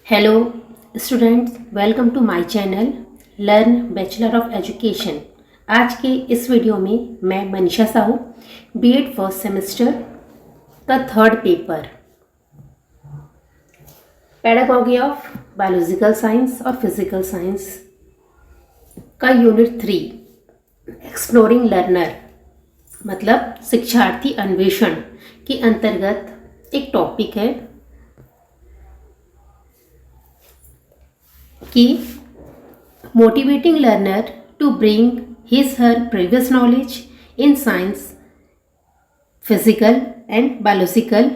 Hello students, welcome to my channel learn bachelor of education. आज के इस video में मैं Manisha Sahu BEd first semester का third paper pedagogy of biological science और फिजिकल साइंस का यूनिट 3 एक्सप्लोरिंग लर्नर मतलब शिक्षार्थी अन्वेषण के अंतर्गत एक टॉपिक है कि motivating learner to bring his her previous knowledge in science physical and biological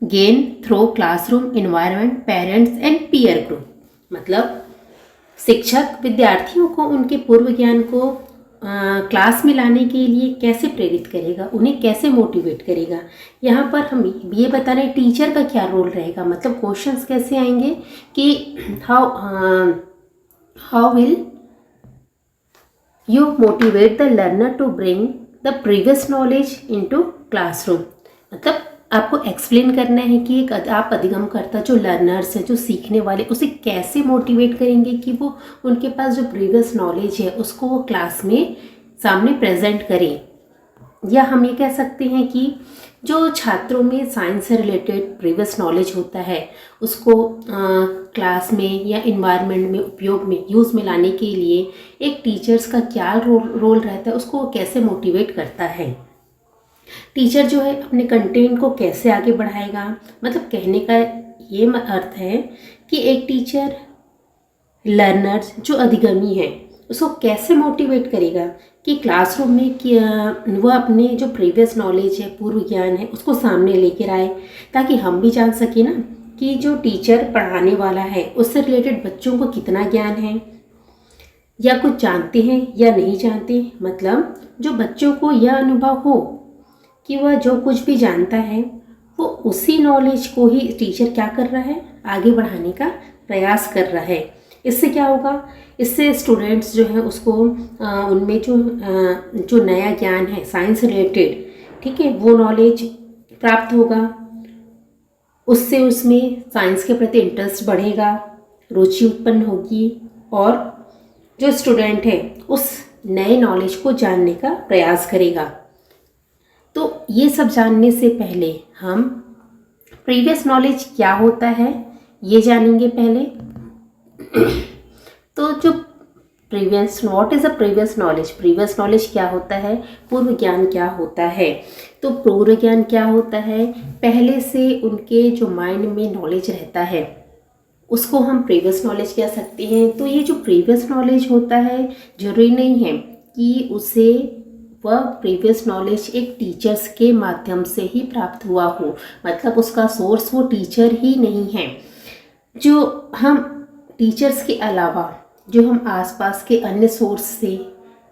gain through classroom environment parents and peer group. मतलब शिक्षक विद्यार्थियों को उनके पूर्व ज्ञान को क्लास में लाने के लिए कैसे प्रेरित करेगा, उन्हें कैसे मोटिवेट करेगा। यहाँ पर हम ये बता रहे हैं टीचर का क्या रोल रहेगा, मतलब क्वेश्चंस कैसे आएंगे कि how will you motivate the learner to bring the previous knowledge into classroom. मतलब आपको एक्सप्लेन करना है कि एक आप अधिगमकर्ता जो लर्नर्स हैं, जो सीखने वाले, उसे कैसे मोटिवेट करेंगे कि वो उनके पास जो प्रीवियस नॉलेज है उसको वो क्लास में सामने प्रेजेंट करें। या हम ये कह सकते हैं कि जो छात्रों में साइंस से रिलेटेड प्रीवियस नॉलेज होता है उसको क्लास में या इन्वायरमेंट में उपयोग में यूज़ में लाने के लिए एक टीचर्स का क्या रोल रहता है, उसको वो कैसे मोटिवेट करता है। टीचर जो है अपने कंटेंट को कैसे आगे बढ़ाएगा। मतलब कहने का ये अर्थ है कि एक टीचर लर्नर्स जो अधिगमी है उसको कैसे मोटिवेट करेगा कि क्लासरूम में कि वह अपने जो प्रीवियस नॉलेज है, पूर्व ज्ञान है, उसको सामने लेकर आए, ताकि हम भी जान सकें ना कि जो टीचर पढ़ाने वाला है उससे रिलेटेड बच्चों को कितना ज्ञान है, या कुछ जानते हैं या नहीं जानते। मतलब जो बच्चों को यह अनुभव हो कि वह जो कुछ भी जानता है वो उसी नॉलेज को ही टीचर क्या कर रहा है, आगे बढ़ाने का प्रयास कर रहा है। इससे क्या होगा, इससे स्टूडेंट्स जो है उसको उनमें जो नया ज्ञान है साइंस रिलेटेड, ठीक है, वो नॉलेज प्राप्त होगा। उससे उसमें साइंस के प्रति इंटरेस्ट बढ़ेगा, रुचि उत्पन्न होगी और जो स्टूडेंट है उस नए नॉलेज को जानने का प्रयास करेगा। तो ये सब जानने से पहले हम प्रीवियस नॉलेज क्या होता है ये जानेंगे पहले। तो जो what is a previous knowledge, previous knowledge क्या होता है, पूर्व ज्ञान क्या होता है। तो पूर्व ज्ञान क्या होता है, पहले से उनके जो माइंड में नॉलेज रहता है उसको हम प्रीवियस नॉलेज कह सकते हैं। तो ये जो प्रीवियस नॉलेज होता है जरूरी नहीं है कि उसे वह प्रीवियस नॉलेज एक टीचर्स के माध्यम से ही प्राप्त हुआ हो, मतलब उसका सोर्स वो टीचर ही नहीं है। जो हम टीचर्स के अलावा जो हम आसपास के अन्य सोर्स से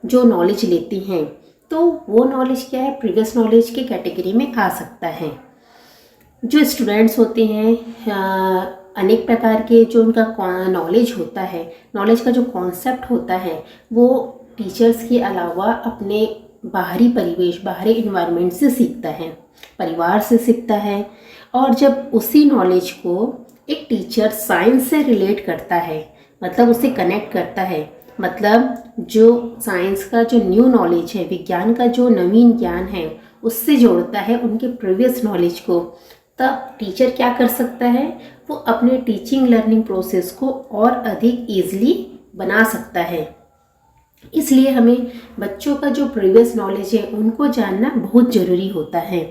जो नॉलेज लेते हैं तो वो नॉलेज क्या है, प्रीवियस नॉलेज के कैटेगरी में आ सकता है। जो स्टूडेंट्स होते हैं अनेक प्रकार के जो उनका नॉलेज होता है, नॉलेज का जो कॉन्सेप्ट होता है वो टीचर्स के अलावा अपने बाहरी परिवेश, बाहरी इन्वायरमेंट से सीखता है, परिवार से सीखता है। और जब उसी नॉलेज को एक टीचर साइंस से रिलेट करता है, मतलब उसे कनेक्ट करता है, मतलब जो साइंस का जो न्यू नॉलेज है, विज्ञान का जो नवीन ज्ञान है उससे जोड़ता है उनके प्रीवियस नॉलेज को, तब टीचर क्या कर सकता है, वो अपने टीचिंग लर्निंग प्रोसेस को और अधिक ईजिली बना सकता है। इसलिए हमें बच्चों का जो प्रीवियस नॉलेज है उनको जानना बहुत ज़रूरी होता है।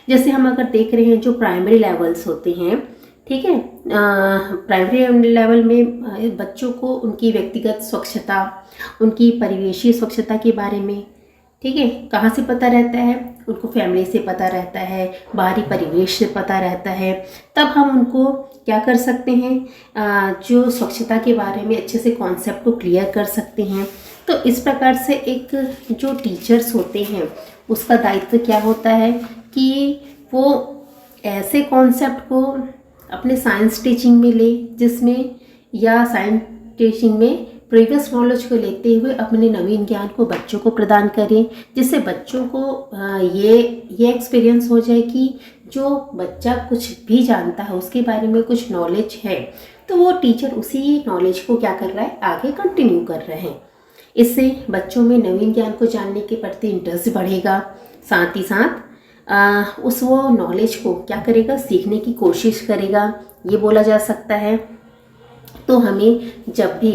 जैसे हम अगर देख रहे हैं जो प्राइमरी लेवल्स होते हैं, ठीक है, प्राइमरी लेवल में बच्चों को उनकी व्यक्तिगत स्वच्छता, उनकी परिवेशीय स्वच्छता के बारे में, ठीक है, कहाँ से पता रहता है, उनको फैमिली से पता रहता है, बाहरी परिवेश से पता रहता है। तब हम उनको क्या कर सकते हैं, जो स्वच्छता के बारे में अच्छे से कॉन्सेप्ट को क्लियर कर सकते हैं। तो इस प्रकार से एक जो टीचर्स होते हैं उसका दायित्व क्या होता है कि वो ऐसे कॉन्सेप्ट को अपने साइंस टीचिंग में ले जिसमें, या साइंस टीचिंग में प्रीवियस नॉलेज को लेते हुए अपने नवीन ज्ञान को बच्चों को प्रदान करें, जिससे बच्चों को ये एक्सपीरियंस हो जाए कि जो बच्चा कुछ भी जानता है, उसके बारे में कुछ नॉलेज है, तो वो टीचर उसी नॉलेज को क्या कर रहा है, आगे कंटिन्यू कर रहे हैं। इससे बच्चों में नवीन ज्ञान को जानने के प्रति इंटरेस्ट बढ़ेगा, साथ ही साथ उस वो नॉलेज को क्या करेगा, सीखने की कोशिश करेगा, ये बोला जा सकता है। तो हमें जब भी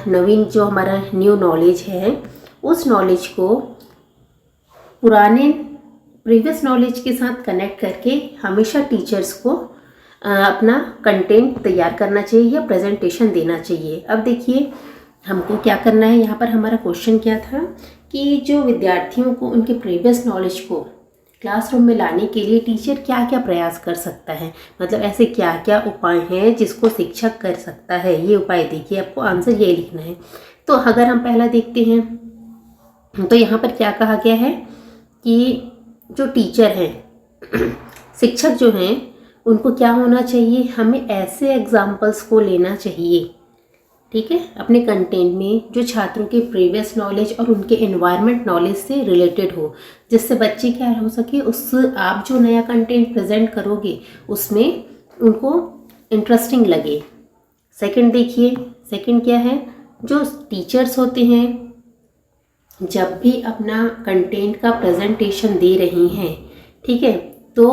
नवीन जो हमारा न्यू नॉलेज है, उस नॉलेज को पुराने प्रीवियस नॉलेज के साथ कनेक्ट करके हमेशा टीचर्स को अपना कंटेंट तैयार करना चाहिए या प्रेजेंटेशन देना चाहिए। अब देखिए हमको क्या करना है, यहाँ पर हमारा क्वेश्चन क्या था कि जो विद्यार्थियों को उनके प्रीवियस नॉलेज को क्लासरूम में लाने के लिए टीचर क्या क्या प्रयास कर सकता है, मतलब ऐसे क्या क्या उपाय हैं जिसको शिक्षक कर सकता है। ये उपाय देखिए, आपको आंसर ये लिखना है। तो अगर हम पहला देखते हैं तो यहाँ पर क्या कहा गया है कि जो टीचर हैं, शिक्षक जो हैं, उनको क्या होना चाहिए, हमें ऐसे एग्जाम्पल्स को लेना चाहिए, ठीक है, अपने कंटेंट में जो छात्रों के प्रीवियस नॉलेज और उनके एनवायरनमेंट नॉलेज से रिलेटेड हो, जिससे बच्चे क्या हो सके, उस आप जो नया कंटेंट प्रेजेंट करोगे उसमें उनको इंटरेस्टिंग लगे। सेकंड देखिए, सेकंड क्या है, जो टीचर्स होते हैं जब भी अपना कंटेंट का प्रेजेंटेशन दे रही हैं, ठीक है, तो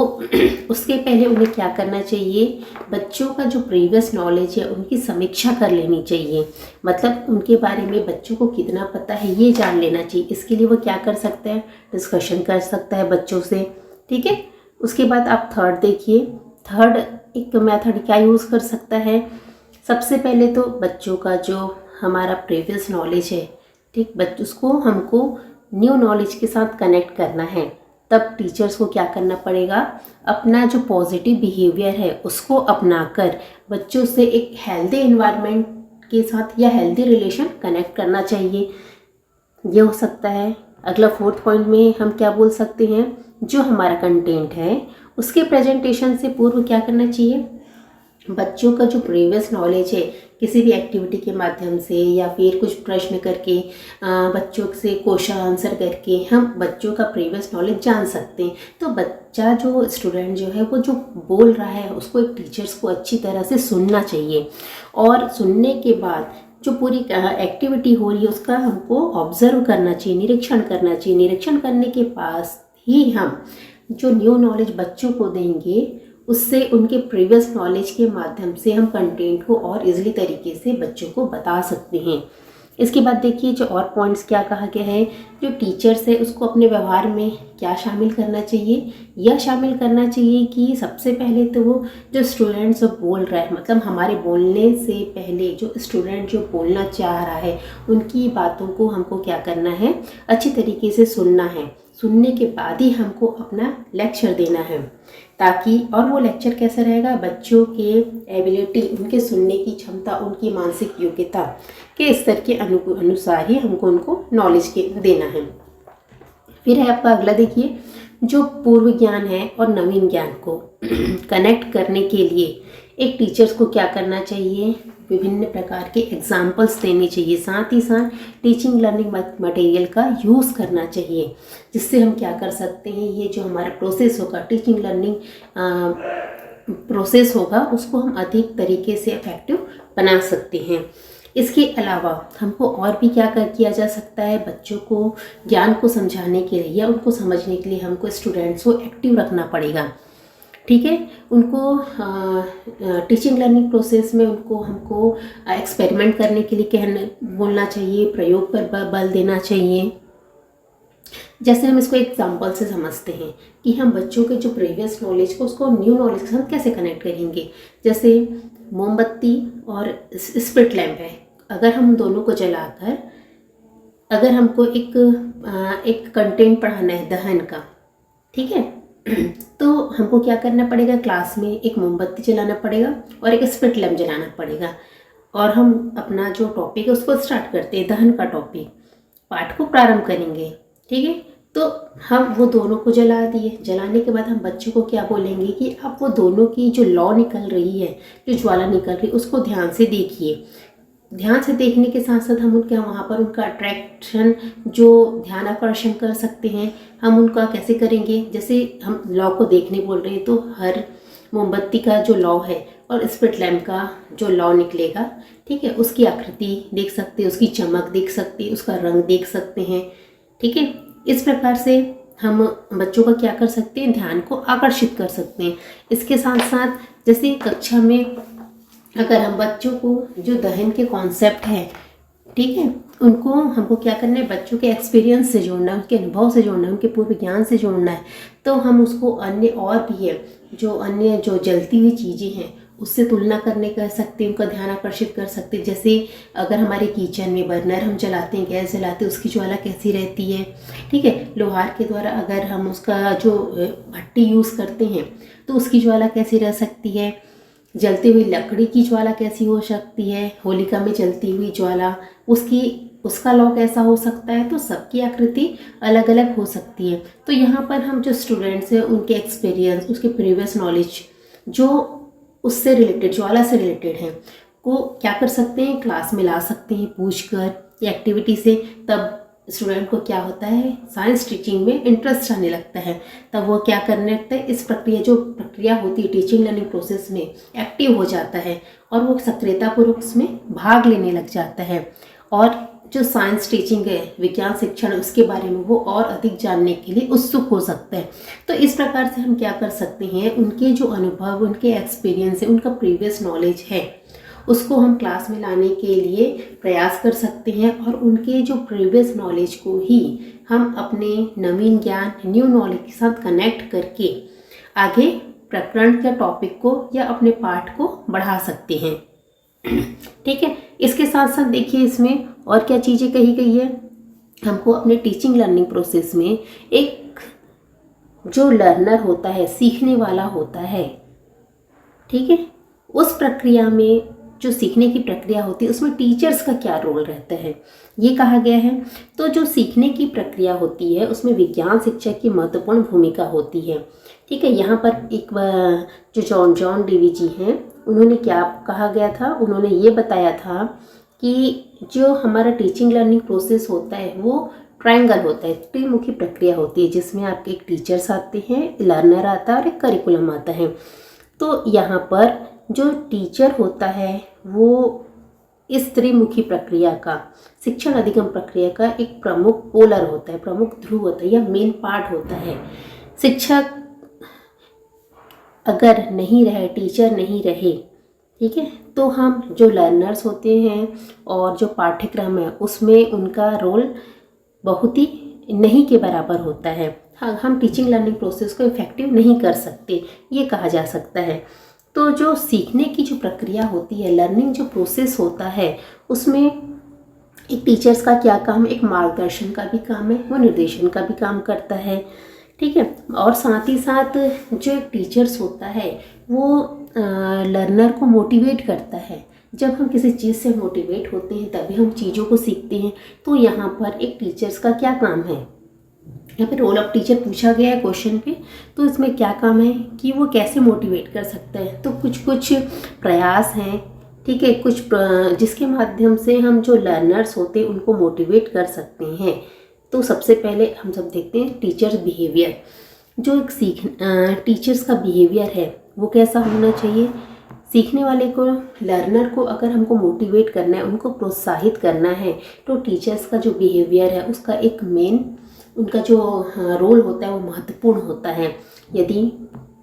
उसके पहले उन्हें क्या करना चाहिए, बच्चों का जो प्रीवियस नॉलेज है उनकी समीक्षा कर लेनी चाहिए। मतलब उनके बारे में बच्चों को कितना पता है ये जान लेना चाहिए। इसके लिए वो क्या कर सकता है, डिस्कशन कर सकता है बच्चों से, ठीक है। उसके बाद आप थर्ड देखिए, थर्ड एक मेथड क्या यूज़ कर सकता है। सबसे पहले तो बच्चों का जो हमारा प्रीवियस नॉलेज है, ठीक, उसको हमको न्यू नॉलेज के साथ कनेक्ट करना है। तब टीचर्स को क्या करना पड़ेगा, अपना जो पॉजिटिव बिहेवियर है उसको अपनाकर बच्चों से एक हेल्दी एनवायरनमेंट के साथ या हेल्दी रिलेशन कनेक्ट करना चाहिए। ये हो सकता है। अगला फोर्थ पॉइंट में हम क्या बोल सकते हैं, जो हमारा कंटेंट है उसके प्रेजेंटेशन से पूर्व क्या करना चाहिए, बच्चों का जो प्रीवियस नॉलेज है किसी भी एक्टिविटी के माध्यम से या फिर कुछ प्रश्न करके, बच्चों से क्वेश्चन आंसर करके हम बच्चों का प्रीवियस नॉलेज जान सकते हैं। तो बच्चा जो स्टूडेंट जो है वो जो बोल रहा है उसको एक टीचर्स को अच्छी तरह से सुनना चाहिए, और सुनने के बाद जो पूरी एक्टिविटी हो रही है उसका हमको ऑब्जर्व करना चाहिए, निरीक्षण करना चाहिए। निरीक्षण करने के पास ही हम जो न्यू नॉलेज बच्चों को देंगे उससे उनके प्रीवियस नॉलेज के माध्यम से हम कंटेंट को और इजीली तरीके से बच्चों को बता सकते हैं। इसके बाद देखिए जो और पॉइंट्स क्या कहा गया है, जो टीचर्स है उसको अपने व्यवहार में क्या शामिल करना चाहिए, यह शामिल करना चाहिए कि सबसे पहले तो वो जो स्टूडेंट जो बोल रहा है, मतलब हमारे बोलने से पहले जो स्टूडेंट जो बोलना चाह रहा है उनकी बातों को हमको क्या करना है, अच्छी तरीके से सुनना है। सुनने के बाद ही हमको अपना लेक्चर देना है, ताकि, और वो लेक्चर कैसा रहेगा, बच्चों के एबिलिटी, उनके सुनने की क्षमता, उनकी मानसिक योग्यता के स्तर के अनुसार ही हमको उनको नॉलेज के देना है। फिर है आपका अगला देखिए, जो पूर्व ज्ञान है और नवीन ज्ञान को कनेक्ट करने के लिए एक टीचर्स को क्या करना चाहिए, विभिन्न प्रकार के एग्जाम्पल्स देने चाहिए, साथ ही साथ टीचिंग लर्निंग मटेरियल का यूज़ करना चाहिए, जिससे हम क्या कर सकते हैं, ये जो हमारा प्रोसेस होगा, टीचिंग लर्निंग प्रोसेस होगा, उसको हम अधिक तरीके से इफेक्टिव बना सकते हैं। इसके अलावा हमको और भी क्या किया जा सकता है, बच्चों को ज्ञान को समझाने के लिए या उनको समझने के लिए हमको स्टूडेंट्स को एक्टिव रखना पड़ेगा, ठीक है। उनको टीचिंग लर्निंग प्रोसेस में उनको हमको एक्सपेरिमेंट करने के लिए बोलना चाहिए, प्रयोग पर बल देना चाहिए। जैसे हम इसको एग्जाम्पल से समझते हैं कि हम बच्चों के जो प्रीवियस नॉलेज को उसको न्यू नॉलेज के साथ कैसे कनेक्ट करेंगे। जैसे मोमबत्ती और स्पिरिट लैम्प है, अगर हम दोनों को जलाकर अगर हमको एक कंटेंट पढ़ाना है दहन का, ठीक है, तो हमको क्या करना पड़ेगा, क्लास में एक मोमबत्ती जलाना पड़ेगा और एक स्पिरिट लैम्प जलाना पड़ेगा, और हम अपना जो टॉपिक है उसको स्टार्ट करते हैं, दहन का टॉपिक पाठ को प्रारंभ करेंगे, ठीक है। तो हम वो दोनों को जला दिए, जलाने के बाद हम बच्चों को क्या बोलेंगे कि आप वो दोनों की जो लौ निकल रही है, जो ज्वाला निकल रही है, उसको ध्यान से देखिए। ध्यान से देखने के साथ साथ हम उनके वहाँ पर उनका अट्रैक्शन, जो ध्यान आकर्षण कर सकते हैं, हम उनका कैसे करेंगे। जैसे हम लौ को देखने बोल रहे हैं तो हर मोमबत्ती का जो लौ है और स्पिरिट लैम्प का जो लौ निकलेगा, ठीक है, उसकी आकृति देख सकते हैं, उसकी चमक देख सकते हैं, उसका रंग देख सकते हैं, ठीक है। इस प्रकार से हम बच्चों का क्या कर सकते हैं, ध्यान को आकर्षित कर सकते हैं। इसके साथ साथ जैसे कक्षा में अगर हम बच्चों को जो दहन के कॉन्सेप्ट है, ठीक है, उनको हमको क्या करना है, बच्चों के एक्सपीरियंस से जोड़ना है, उनके अनुभव से जोड़ना है, उनके पूर्व ज्ञान से जोड़ना है। तो हम उसको अन्य और भी है अन्य जो जलती हुई चीज़ें हैं उससे तुलना करने कर सकते हैं, उनका ध्यान आकर्षित कर सकते हैं। जैसे अगर हमारे किचन में बर्नर हम जलाते हैं, गैस जलाते हैं, उसकी ज्वाला कैसी रहती है, ठीक है। लोहार के द्वारा अगर हम उसका जो भट्टी यूज़ करते हैं तो उसकी ज्वाला कैसी रह सकती है, जलती हुई लकड़ी की ज्वाला कैसी हो सकती है, होलिका में जलती हुई ज्वाला उसका लौ कैसा हो सकता है। तो सबकी आकृति अलग अलग हो सकती है। तो यहाँ पर हम जो स्टूडेंट्स हैं उनके एक्सपीरियंस, उसके प्रीवियस नॉलेज जो उससे रिलेटेड, ज्वाला से रिलेटेड है, को क्या कर सकते हैं, क्लास में ला सकते हैं पूछकर या एक्टिविटी से। तब स्टूडेंट को क्या होता है, साइंस टीचिंग में इंटरेस्ट आने लगता है। तब वो क्या करने लगता है, इस प्रक्रिया होती है टीचिंग लर्निंग प्रोसेस में एक्टिव हो जाता है और वो सक्रियतापूर्वक उसमें भाग लेने लग जाता है। और जो साइंस टीचिंग है, विज्ञान शिक्षण, उसके बारे में वो और अधिक जानने के लिए उत्सुक हो सकता है। तो इस प्रकार से हम क्या कर सकते हैं, उनके जो अनुभव, उनके एक्सपीरियंस है, उनका प्रीवियस नॉलेज है, उसको हम क्लास में लाने के लिए प्रयास कर सकते हैं। और उनके जो प्रीवियस नॉलेज को ही हम अपने नवीन ज्ञान, न्यू नॉलेज के साथ कनेक्ट करके आगे प्रकरण के टॉपिक को या अपने पाठ को बढ़ा सकते हैं, ठीक है। इसके साथ साथ देखिए इसमें और क्या चीज़ें कही गई है, हमको अपने टीचिंग लर्निंग प्रोसेस में एक जो लर्नर होता है, सीखने वाला होता है, ठीक है, उस प्रक्रिया में जो सीखने की प्रक्रिया होती है उसमें टीचर्स का क्या रोल रहता है, ये कहा गया है। तो जो सीखने की प्रक्रिया होती है उसमें विज्ञान शिक्षक की महत्वपूर्ण भूमिका होती है, ठीक है। यहाँ पर एक जो जॉन डेवी जी हैं, उन्होंने क्या कहा गया था, उन्होंने ये बताया था कि जो हमारा टीचिंग लर्निंग प्रोसेस होता है वो ट्रायंगल होता है, त्रिमुखी प्रक्रिया होती है, जिसमें आपके एक टीचर्स आते हैं, लर्नर आता है और एक करिकुलम आता है। तो यहाँ पर जो टीचर होता है वो इस त्रिमुखी प्रक्रिया का, शिक्षण अधिगम प्रक्रिया का एक प्रमुख पोलर होता है, प्रमुख ध्रुव होता है या मेन पार्ट होता है। शिक्षक अगर नहीं रहे, टीचर नहीं रहे, ठीक है, तो हम जो लर्नर्स होते हैं और जो पाठ्यक्रम है उसमें उनका रोल बहुत ही नहीं के बराबर होता है। हाँ, हम टीचिंग लर्निंग प्रोसेस को इफेक्टिव नहीं कर सकते, ये कहा जा सकता है। तो जो सीखने की जो प्रक्रिया होती है, लर्निंग जो प्रोसेस होता है, उसमें एक टीचर्स का क्या काम, एक मार्गदर्शन का भी काम है, वो निर्देशन का भी काम करता है, ठीक है। और साथ ही साथ जो एक टीचर्स होता है वो लर्नर को मोटिवेट करता है। जब हम किसी चीज़ से मोटिवेट होते हैं तभी हम चीज़ों को सीखते हैं। तो यहाँ पर एक टीचर्स का क्या काम है, यहाँ पे रोल ऑफ टीचर पूछा गया है क्वेश्चन पे, तो इसमें क्या काम है कि वो कैसे मोटिवेट कर सकता है। तो कुछ प्रयास हैं, ठीक है, जिसके माध्यम से हम जो लर्नर्स होते हैं उनको मोटिवेट कर सकते हैं। तो सबसे पहले हम सब देखते हैं टीचर्स बिहेवियर। जो एक टीचर्स का बिहेवियर है वो कैसा होना चाहिए, सीखने वाले को, लर्नर को अगर हमको मोटिवेट करना है, उनको प्रोत्साहित करना है, तो टीचर्स का जो बिहेवियर है उसका एक मेन, उनका जो रोल होता है वो महत्वपूर्ण होता है। यदि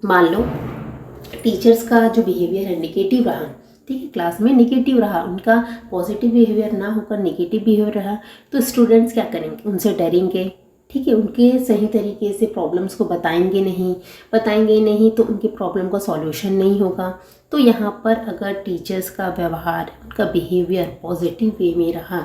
मान लो टीचर्स का जो बिहेवियर है निगेटिव रहा, ठीक है, क्लास में निगेटिव रहा, उनका पॉजिटिव बिहेवियर ना होकर निगेटिव बिहेवियर रहा, तो स्टूडेंट्स क्या करेंगे, उनसे डरेंगे, ठीक है, उनके सही तरीके से प्रॉब्लम्स को बताएंगे नहीं तो उनकी प्रॉब्लम का सॉल्यूशन नहीं होगा। तो यहाँ पर अगर टीचर्स का व्यवहार, उनका बिहेवियर पॉजिटिव वे में रहा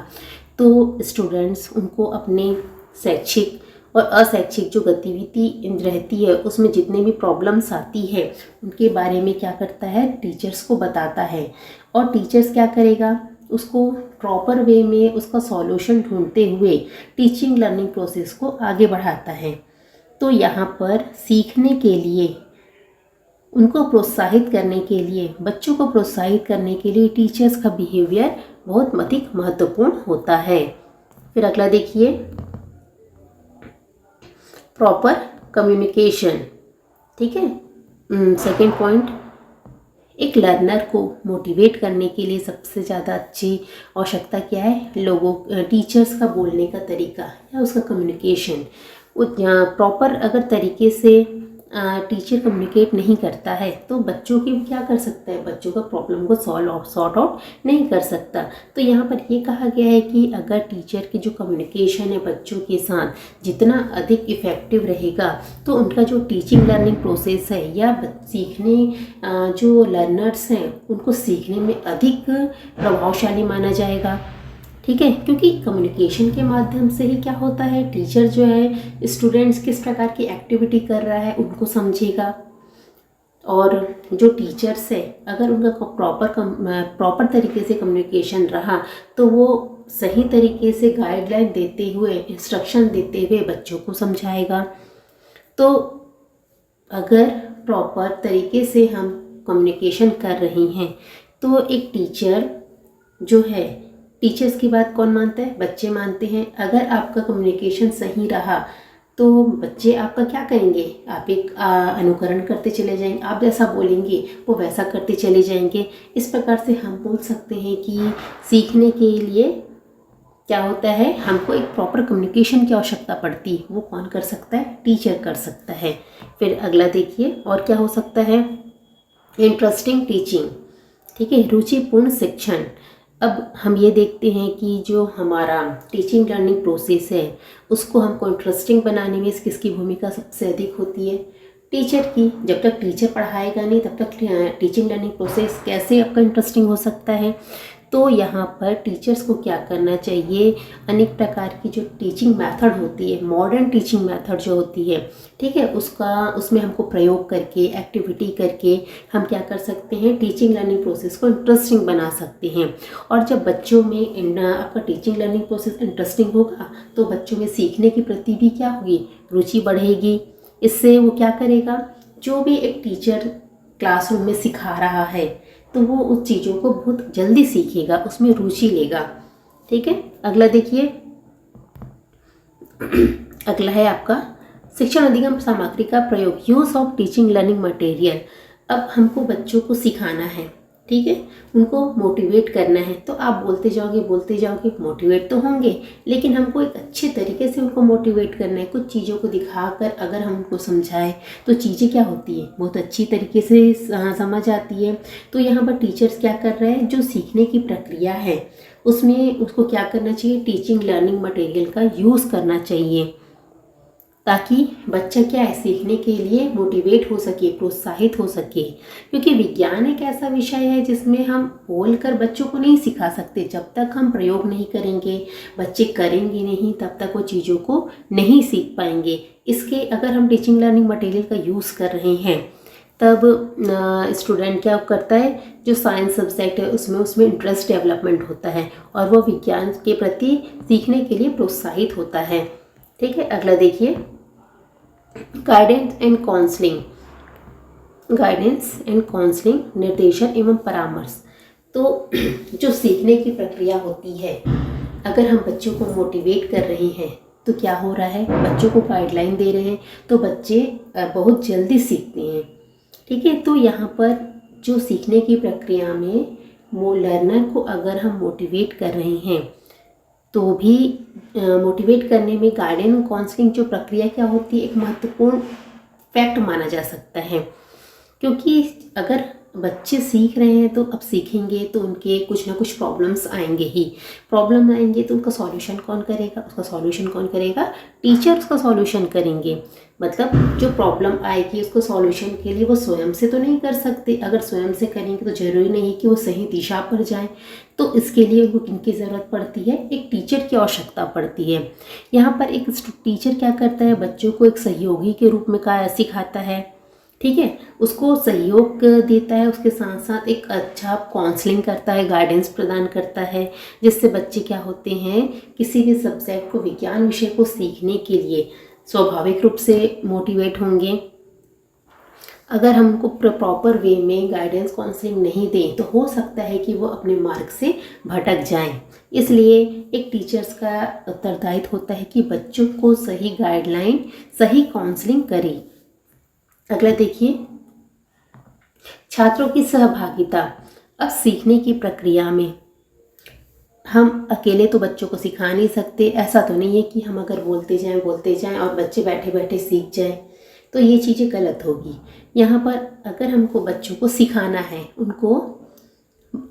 तो स्टूडेंट्स उनको अपने शैक्षिक और अशैक्षिक जो गतिविधि रहती है उसमें जितने भी प्रॉब्लम्स आती है उनके बारे में क्या करता है, टीचर्स को बताता है। और टीचर्स क्या करेगा, उसको प्रॉपर वे में उसका सॉल्यूशन ढूंढते हुए टीचिंग लर्निंग प्रोसेस को आगे बढ़ाता है। तो यहाँ पर सीखने के लिए, उनको प्रोत्साहित करने के लिए, बच्चों को प्रोत्साहित करने के लिए टीचर्स का बिहेवियर बहुत अधिक महत्वपूर्ण होता है। फिर अगला देखिए, प्रॉपर कम्युनिकेशन, ठीक है, सेकेंड पॉइंट, एक लर्नर को मोटिवेट करने के लिए सबसे ज़्यादा अच्छी आवश्यकता क्या है? टीचर्स का बोलने का तरीका या उसका कम्युनिकेशन। वो प्रॉपर अगर तरीके से टीचर कम्युनिकेट नहीं करता है तो बच्चों की क्या कर सकता है? बच्चों का प्रॉब्लम को सॉर्ट आउट नहीं कर सकता। तो यहाँ पर ये कहा गया है कि अगर टीचर की जो कम्युनिकेशन है बच्चों के साथ जितना अधिक इफ़ेक्टिव रहेगा तो उनका जो टीचिंग लर्निंग प्रोसेस है या सीखने जो लर्नर्स हैं उनको सीखने में अधिक प्रभावशाली माना जाएगा। ठीक है, क्योंकि कम्युनिकेशन के माध्यम से ही क्या होता है, टीचर जो है स्टूडेंट्स किस प्रकार की एक्टिविटी कर रहा है उनको समझेगा। और जो टीचर्स है अगर उनका प्रॉपर तरीके से कम्युनिकेशन रहा तो वो सही तरीके से गाइडलाइन देते हुए, इंस्ट्रक्शन देते हुए बच्चों को समझाएगा। तो अगर प्रॉपर तरीके से हम कम्युनिकेशन कर रहे हैं तो एक टीचर जो है, टीचर्स की बात कौन मानता है? बच्चे मानते हैं। अगर आपका कम्युनिकेशन सही रहा तो बच्चे आपका क्या करेंगे? आप एक अनुकरण करते चले जाएंगे, आप जैसा बोलेंगे वो वैसा करते चले जाएंगे। इस प्रकार से हम बोल सकते हैं कि सीखने के लिए क्या होता है, हमको एक प्रॉपर कम्युनिकेशन की आवश्यकता पड़ती है। वो कौन कर सकता है? टीचर कर सकता है। फिर अगला देखिए और क्या हो सकता है? Interesting teaching. ठीक है, रुचिपूर्ण शिक्षण। अब हम ये देखते हैं कि जो हमारा टीचिंग लर्निंग प्रोसेस है उसको हमको इंटरेस्टिंग बनाने में किसकी भूमिका सबसे अधिक होती है? टीचर की। जब तक टीचर पढ़ाएगा नहीं तब तक टीचिंग लर्निंग प्रोसेस कैसे आपका इंटरेस्टिंग हो सकता है? तो यहाँ पर टीचर्स को क्या करना चाहिए? अनेक प्रकार की जो टीचिंग मेथड होती है, मॉडर्न टीचिंग मेथड जो होती है, ठीक है, उसमें हमको प्रयोग करके, एक्टिविटी करके हम क्या कर सकते हैं? टीचिंग लर्निंग प्रोसेस को इंटरेस्टिंग बना सकते हैं। और जब बच्चों में आपका टीचिंग लर्निंग प्रोसेस इंटरेस्टिंग होगा तो बच्चों में सीखने की प्रति भी क्या होगी? रुचि बढ़ेगी। इससे वो क्या करेगा? जो भी एक टीचर क्लासरूम में सिखा रहा है तो वो उस चीज़ों को बहुत जल्दी सीखेगा, उसमें रुचि लेगा। ठीक है, अगला देखिए। अगला है आपका शिक्षण अधिगम सामग्री का प्रयोग, use of teaching learning material. अब हमको बच्चों को सिखाना है, ठीक है, उनको मोटिवेट करना है। तो आप बोलते जाओगे, मोटिवेट तो होंगे, लेकिन हमको एक अच्छे तरीके से उनको मोटिवेट करना है। कुछ चीज़ों को दिखाकर अगर हम उनको समझाएं तो चीज़ें क्या होती है? बहुत अच्छी तरीके से समझ आती है। तो यहाँ पर टीचर्स क्या कर रहे हैं? जो सीखने की प्रक्रिया है उसमें उसको क्या करना चाहिए? टीचिंग लर्निंग मटेरियल का यूज़ करना चाहिए ताकि बच्चा क्या है? सीखने के लिए मोटिवेट हो सके, प्रोत्साहित हो सके। क्योंकि विज्ञान एक ऐसा विषय है जिसमें हम बोलकर बच्चों को नहीं सिखा सकते। जब तक हम प्रयोग नहीं करेंगे, बच्चे करेंगे नहीं, तब तक वो चीज़ों को नहीं सीख पाएंगे। इसके अगर हम टीचिंग लर्निंग मटेरियल का यूज़ कर रहे हैं तब स्टूडेंट क्या करता है? जो साइंस सब्जेक्ट है उसमें इंटरेस्ट डेवलपमेंट होता है और वो विज्ञान के प्रति सीखने के लिए प्रोत्साहित होता है। ठीक है, अगला देखिए। गाइडेंस एंड काउंसलिंग, निर्देशन एवं परामर्श। तो जो सीखने की प्रक्रिया होती है, अगर हम बच्चों को मोटिवेट कर रहे हैं तो क्या हो रहा है? बच्चों को गाइडलाइन दे रहे हैं तो बच्चे बहुत जल्दी सीखते हैं। ठीक है, तो यहाँ पर जो सीखने की प्रक्रिया में लर्नर को अगर हम मोटिवेट कर रहे हैं तो भी मोटिवेट करने में गाइडेंस और काउंसलिंग जो प्रक्रिया क्या होती है? एक महत्वपूर्ण फैक्ट माना जा सकता है। क्योंकि अगर बच्चे सीख रहे हैं तो अब सीखेंगे तो उनके कुछ ना कुछ प्रॉब्लम्स आएंगे ही। प्रॉब्लम आएंगे तो उनका सॉल्यूशन कौन करेगा? उसका सॉल्यूशन कौन करेगा? टीचर उसका सॉल्यूशन करेंगे। मतलब जो प्रॉब्लम आएगी उसको सॉल्यूशन के लिए वो स्वयं से तो नहीं कर सकते। अगर स्वयं से करेंगे तो ज़रूरी नहीं कि वो सही दिशा पर जाएं। तो इसके लिए उनको किनकी ज़रूरत पड़ती है? एक टीचर की आवश्यकता पड़ती है। यहाँ पर एक टीचर क्या करता है? बच्चों को एक सहयोगी के रूप में सिखाता है। ठीक है, उसको सहयोग देता है, उसके साथ साथ एक अच्छा काउंसलिंग करता है, गाइडेंस प्रदान करता है, जिससे बच्चे क्या होते हैं? किसी भी सब्जेक्ट को, विज्ञान विषय को सीखने के लिए स्वाभाविक रूप से मोटिवेट होंगे। अगर हमको प्रॉपर वे में गाइडेंस काउंसलिंग नहीं दें तो हो सकता है कि वो अपने मार्ग से भटक जाएं। इसलिए एक टीचर्स का उत्तरदायित्व होता है कि बच्चों को सही गाइडलाइन, सही काउंसलिंग करें। अगला देखिए। छात्रों की सहभागिता। अब सीखने की प्रक्रिया में हम अकेले तो बच्चों को सिखा नहीं सकते। ऐसा तो नहीं है कि हम अगर बोलते जाएं और बच्चे बैठे बैठे सीख जाएं, तो ये चीज़ें गलत होगी। यहाँ पर अगर हमको बच्चों को सिखाना है, उनको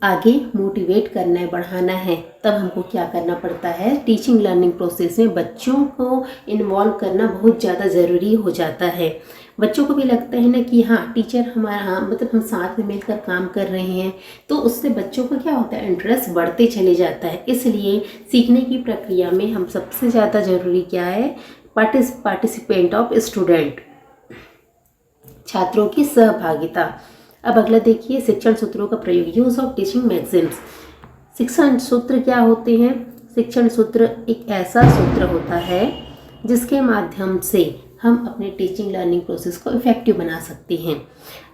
आगे मोटिवेट करना है, बढ़ाना है, तब हमको क्या करना पड़ता है, टीचिंग लर्निंग प्रोसेस में बच्चों को इन्वॉल्व करना बहुत ज़्यादा ज़रूरी हो जाता है। बच्चों को भी लगता है ना कि हाँ टीचर हमारा, हाँ मतलब हम साथ में मिलकर काम कर रहे हैं, तो उससे बच्चों को क्या होता है, इंटरेस्ट बढ़ते चले जाता है। इसलिए सीखने की प्रक्रिया में हम सबसे ज़्यादा ज़रूरी क्या है, पार्टिसिपेंट ऑफ स्टूडेंट, छात्रों की सहभागिता। अब अगला देखिए, शिक्षण सूत्रों का प्रयोग, यूज ऑफ टीचिंग मैगजीन्स। शिक्षण सूत्र क्या होते हैं? शिक्षण सूत्र एक ऐसा सूत्र होता है जिसके माध्यम से हम अपने टीचिंग लर्निंग प्रोसेस को इफ़ेक्टिव बना सकते हैं।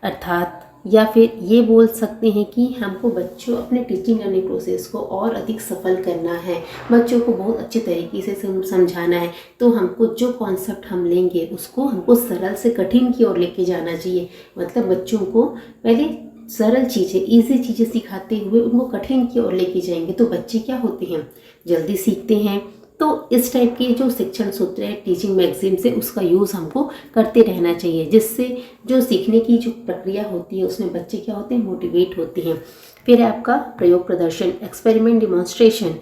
अर्थात या फिर ये बोल सकते हैं कि हमको बच्चों अपने टीचिंग लर्निंग प्रोसेस को और अधिक सफल करना है, बच्चों को बहुत अच्छे तरीके से समझाना है, तो हमको जो कॉन्सेप्ट हम लेंगे उसको हमको सरल से कठिन की ओर लेके जाना चाहिए। मतलब बच्चों को पहले सरल चीज़ें, ईजी चीज़ें सिखाते हुए उनको कठिन की ओर लेके जाएंगे, तो बच्चे क्या होते हैं, जल्दी सीखते हैं। तो इस टाइप के जो शिक्षण सूत्र है टीचिंग मैगजीन से, उसका यूज़ हमको करते रहना चाहिए, जिससे जो सीखने की जो प्रक्रिया होती है उसमें बच्चे क्या होते हैं, मोटिवेट होते हैं। फिर आपका प्रयोग प्रदर्शन, एक्सपेरिमेंट डिमॉन्स्ट्रेशन।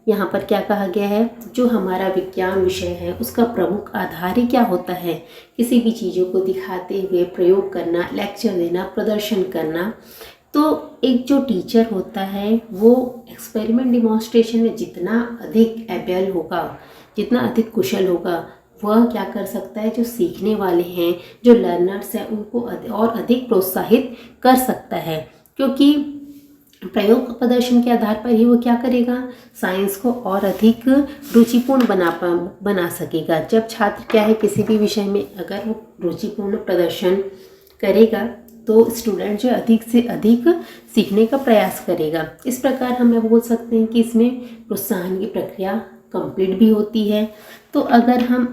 यहाँ पर क्या कहा गया है, जो हमारा विज्ञान विषय है उसका प्रमुख आधार ही क्या होता है, किसी भी चीज़ों को दिखाते हुए प्रयोग करना, लेक्चर देना, प्रदर्शन करना। तो एक जो टीचर होता है वो एक्सपेरिमेंट डिमॉन्स्ट्रेशन में जितना अधिक एबल होगा, जितना अधिक कुशल होगा, वह क्या कर सकता है, जो सीखने वाले हैं, जो लर्नर्स हैं, उनको और अधिक प्रोत्साहित कर सकता है। क्योंकि प्रयोग प्रदर्शन के आधार पर ही वो क्या करेगा, साइंस को और अधिक रुचिपूर्ण बना सकेगा। जब छात्र क्या है, किसी भी विषय में अगर वो रुचिपूर्ण प्रदर्शन करेगा तो स्टूडेंट जो अधिक से अधिक सीखने का प्रयास करेगा। इस प्रकार हम बोल सकते हैं कि इसमें प्रोत्साहन की प्रक्रिया कंप्लीट भी होती है। तो अगर हम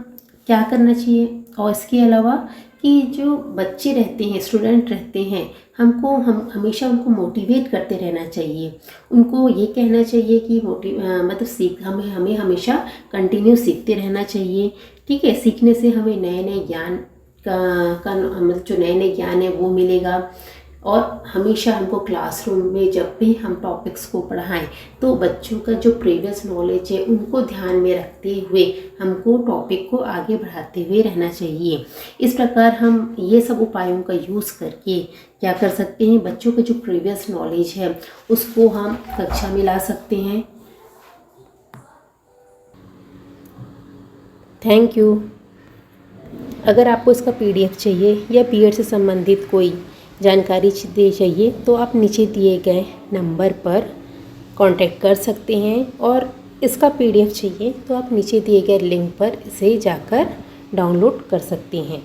क्या करना चाहिए, और इसके अलावा कि जो बच्चे रहते हैं, स्टूडेंट रहते हैं, हम हमेशा उनको मोटिवेट करते रहना चाहिए। उनको ये कहना चाहिए कि मतलब हमें हमेशा कंटिन्यू सीखते रहना चाहिए। ठीक है, सीखने से हमें नए नए ज्ञान का मतलब जो नए नए ज्ञान है वो मिलेगा। और हमेशा हमको क्लासरूम में जब भी हम टॉपिक्स को पढ़ाएं तो बच्चों का जो प्रीवियस नॉलेज है उनको ध्यान में रखते हुए हमको टॉपिक को आगे बढ़ाते हुए रहना चाहिए। इस प्रकार हम ये सब उपायों का यूज़ करके क्या कर सकते हैं, बच्चों का जो प्रीवियस नॉलेज है उसको हम कक्षा में ला सकते हैं। Thank you. अगर आपको इसका PDF चाहिए या बीएड से संबंधित कोई जानकारी चाहिए तो आप नीचे दिए गए नंबर पर कांटेक्ट कर सकते हैं, और इसका PDF चाहिए तो आप नीचे दिए गए लिंक पर इसे जाकर डाउनलोड कर सकते हैं।